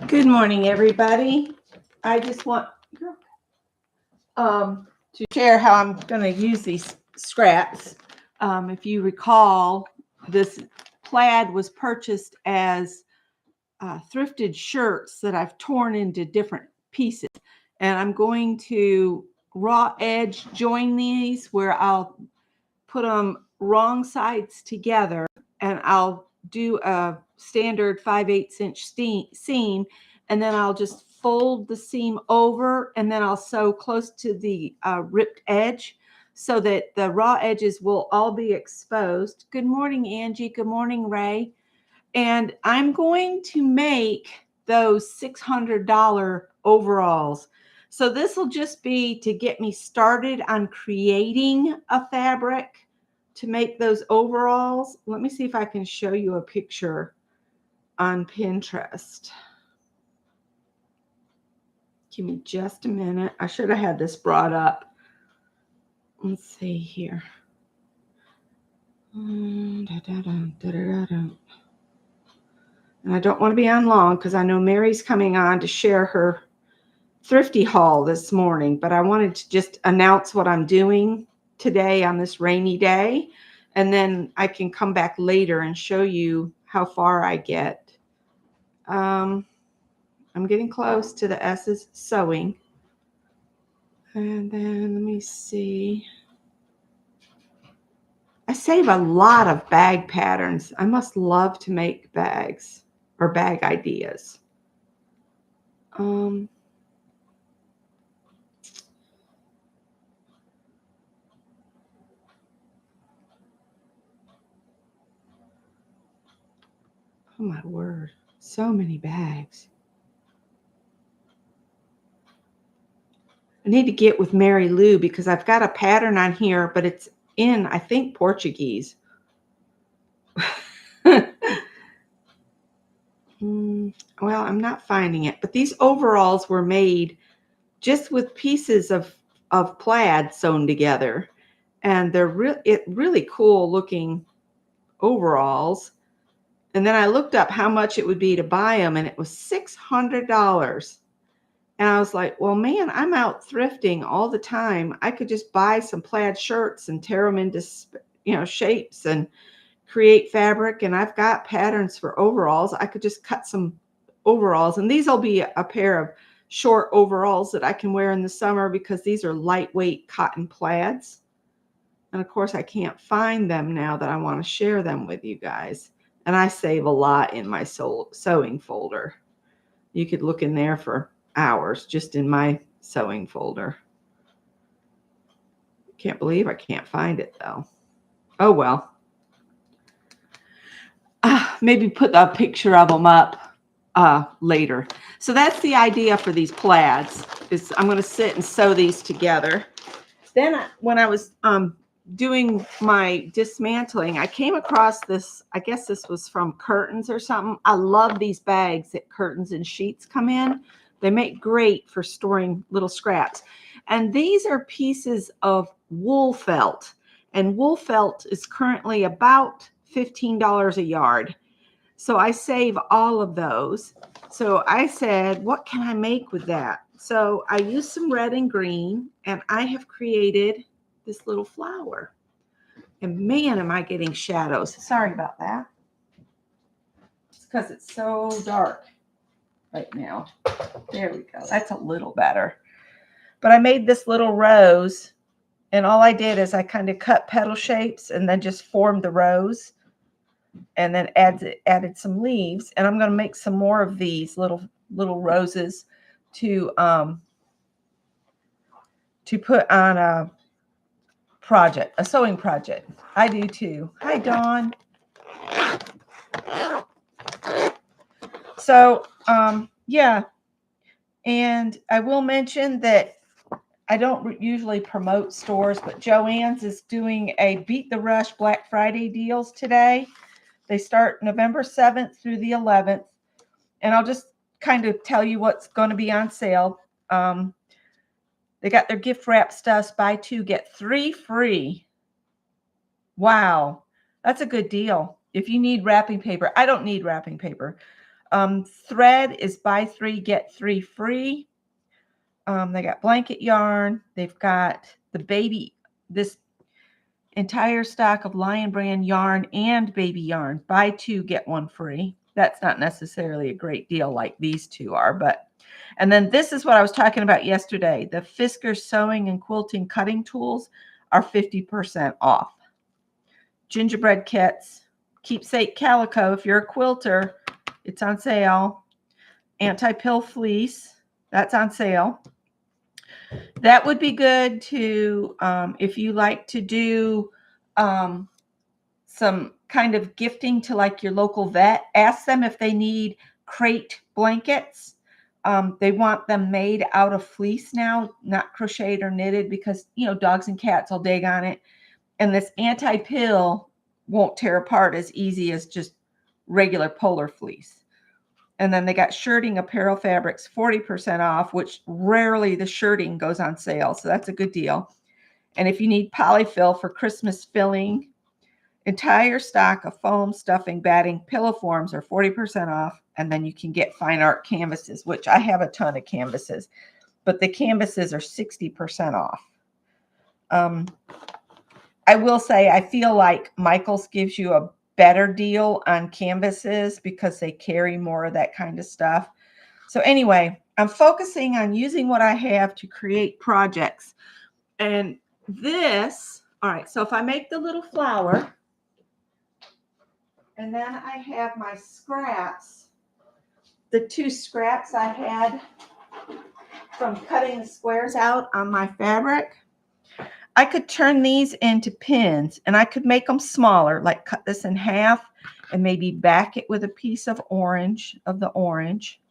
Good morning, everybody. I just want to share how I'm going to use these scraps. If you recall, this plaid was purchased as thrifted shirts that I've torn into different pieces. And I'm going to raw edge join these where I'll put them wrong sides together, and I'll do a standard 5/8 inch seam, and then I'll just fold the seam over, and then I'll sew close to the ripped edge so that the raw edges will all be exposed. Good morning, Angie. Good morning, Ray. And I'm going to make those $600 overalls. So this will just be to get me started on creating a fabric to make those overalls. Let me see if I can show you a picture on Pinterest. Give me just a minute. I should have had this brought up. Let's see here. And I don't want to be on long because I know Mary's coming on to share her thrifty haul this morning, but I wanted to just announce what I'm doing today on this rainy day, and then I can come back later and show you how far I get. I'm getting close to the S's sewing. And then let me see. I save a lot of bag patterns. I must love to make bags or bag ideas. Oh my word, so many bags. I need to get with Mary Lou because I've got a pattern on here, but it's in, I think, Portuguese. Well, I'm not finding it, but these overalls were made just with pieces of plaid sewn together, and they're really cool looking overalls. And then I looked up how much it would be to buy them, and it was $600. And I was like, well, man, I'm out thrifting all the time. I could just buy some plaid shirts and tear them into, shapes and create fabric. And I've got patterns for overalls. I could just cut some overalls. And these will be a pair of short overalls that I can wear in the summer because these are lightweight cotton plaids. And of course, I can't find them now that I want to share them with you guys. And I save a lot in my sewing folder. You could look in there for hours just in my sewing folder. Can't believe I can't find it though. Oh well. Maybe put a picture of them up later. So that's the idea for these plaids. Is I'm going to sit and sew these together. Then when I was doing my dismantling, I came across this. I guess this was from Curtains or something. I love these bags that Curtains and Sheets come in. They make great for storing little scraps. And these are pieces of wool felt. And wool felt is currently about $15 a yard. So I save all of those. So I said, what can I make with that? So I used some red and green, and I have created this little flower. And man, am I getting shadows. Sorry about that. It's because it's so dark right now. There we go. That's a little better. But I made this little rose, and all I did is I kind of cut petal shapes and then just formed the rose, and then added some leaves. And I'm going to make some more of these little roses to put on a sewing project. I do too. Hi, Dawn. So, yeah. And I will mention that I don't usually promote stores, but Joann's is doing a Beat the Rush Black Friday deals today. They start November 7th through the 11th. And I'll just kind of tell you what's going to be on sale. They got their gift wrap stuff, buy 2, get 3 free. Wow. That's a good deal. If you need wrapping paper, I don't need wrapping paper. thread is buy 3, get 3 free. They got blanket yarn. They've got this entire stock of Lion Brand yarn and baby yarn. Buy 2, get 1 free. That's not necessarily a great deal like these two are, but. And then this is what I was talking about yesterday. The Fisker sewing and quilting cutting tools are 50% off. Gingerbread kits, keepsake calico. If you're a quilter, it's on sale. Anti-pill fleece, that's on sale. That would be good to, if you like to do some kind of gifting to like your local vet, ask them if they need crate blankets. They want them made out of fleece now, not crocheted or knitted, because, you know, dogs and cats will dig on it. And this anti-pill won't tear apart as easy as just regular polar fleece. And then they got shirting apparel fabrics, 40% off, which rarely the shirting goes on sale. So that's a good deal. And if you need polyfill for Christmas filling, entire stock of foam, stuffing, batting, pillow forms are 40% off. And then you can get fine art canvases, which I have a ton of canvases, but the canvases are 60% off. I will say, I feel like Michaels gives you a better deal on canvases because they carry more of that kind of stuff. So anyway, I'm focusing on using what I have to create projects. And this, all right, so if I make the little flower, and then I have my scraps, the 2 scraps I had from cutting the squares out on my fabric, I could turn these into pins, and I could make them smaller, like cut this in half and maybe back it with a piece of the orange.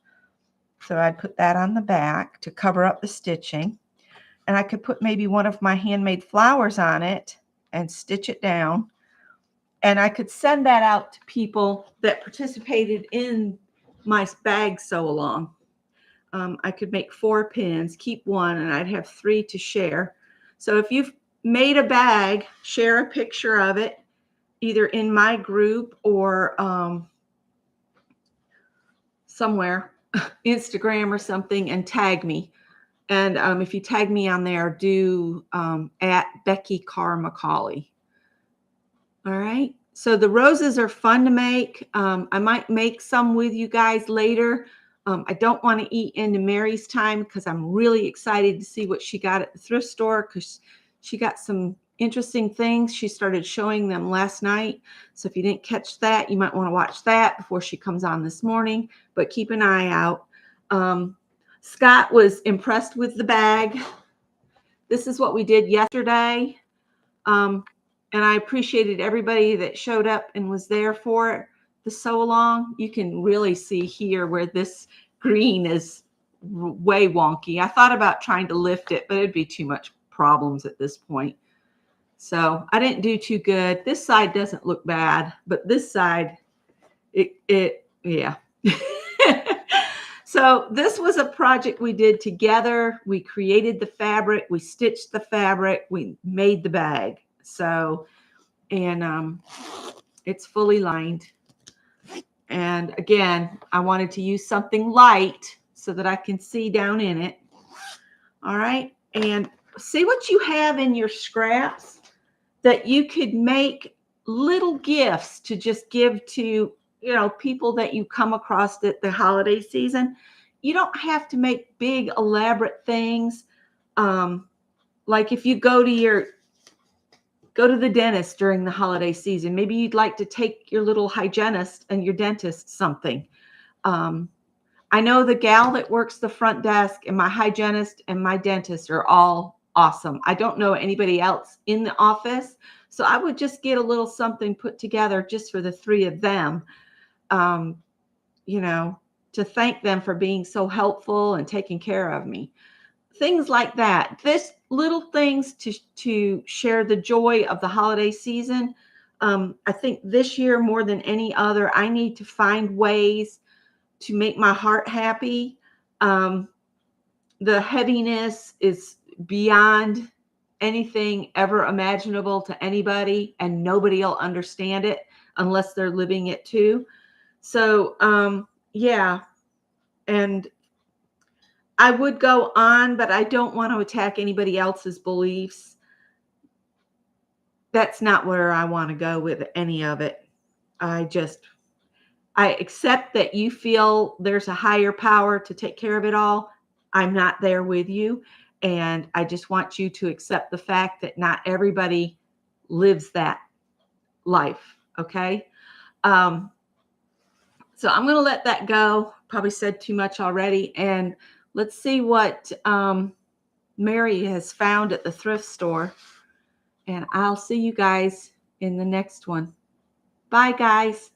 So I'd put that on the back to cover up the stitching. And I could put maybe one of my handmade flowers on it and stitch it down. And I could send that out to people that participated in my bag sew along. I could make 4 pins, keep 1, and I'd have 3 to share. So if you've made a bag, share a picture of it, either in my group or somewhere, Instagram or something, and tag me. And if you tag me on there, do at Becky Carr McCauley. All right. So the roses are fun to make. I might make some with you guys later. I don't want to eat into Mary's time because I'm really excited to see what she got at the thrift store, because she got some interesting things. She started showing them last night. So if you didn't catch that, you might want to watch that before she comes on this morning, but keep an eye out. Scott was impressed with the bag. This is what we did yesterday. And I appreciated everybody that showed up and was there for the sew along. You can really see here where this green is way wonky. I thought about trying to lift it, but it'd be too much problems at this point. So I didn't do too good. This side doesn't look bad, but this side, yeah. So this was a project we did together. We created the fabric, we stitched the fabric, we made the bag. So, and it's fully lined. And again, I wanted to use something light so that I can see down in it. All right. And see what you have in your scraps that you could make little gifts to just give to, you know, people that you come across at the holiday season. You don't have to make big, elaborate things. Like if you go to the dentist during the holiday season, maybe you'd like to take your little hygienist and your dentist something. I know the gal that works the front desk and my hygienist and my dentist are all awesome. I don't know anybody else in the office. So I would just get a little something put together just for the 3 of them, you know, to thank them for being so helpful and taking care of me. Things like that. This little things to share the joy of the holiday season. I think this year more than any other, I need to find ways to make my heart happy. The heaviness is beyond anything ever imaginable to anybody, and nobody will understand it unless they're living it too. So yeah, and I would go on, but I don't want to attack anybody else's beliefs. That's not where I want to go with any of it. I just I accept that you feel there's a higher power to take care of it all. I'm not there with you. And I just want you to accept the fact that not everybody lives that life. Okay. Um, so I'm going to let that go. Probably said too much already. And let's see what Mary has found at the thrift store. And I'll see you guys in the next one. Bye, guys.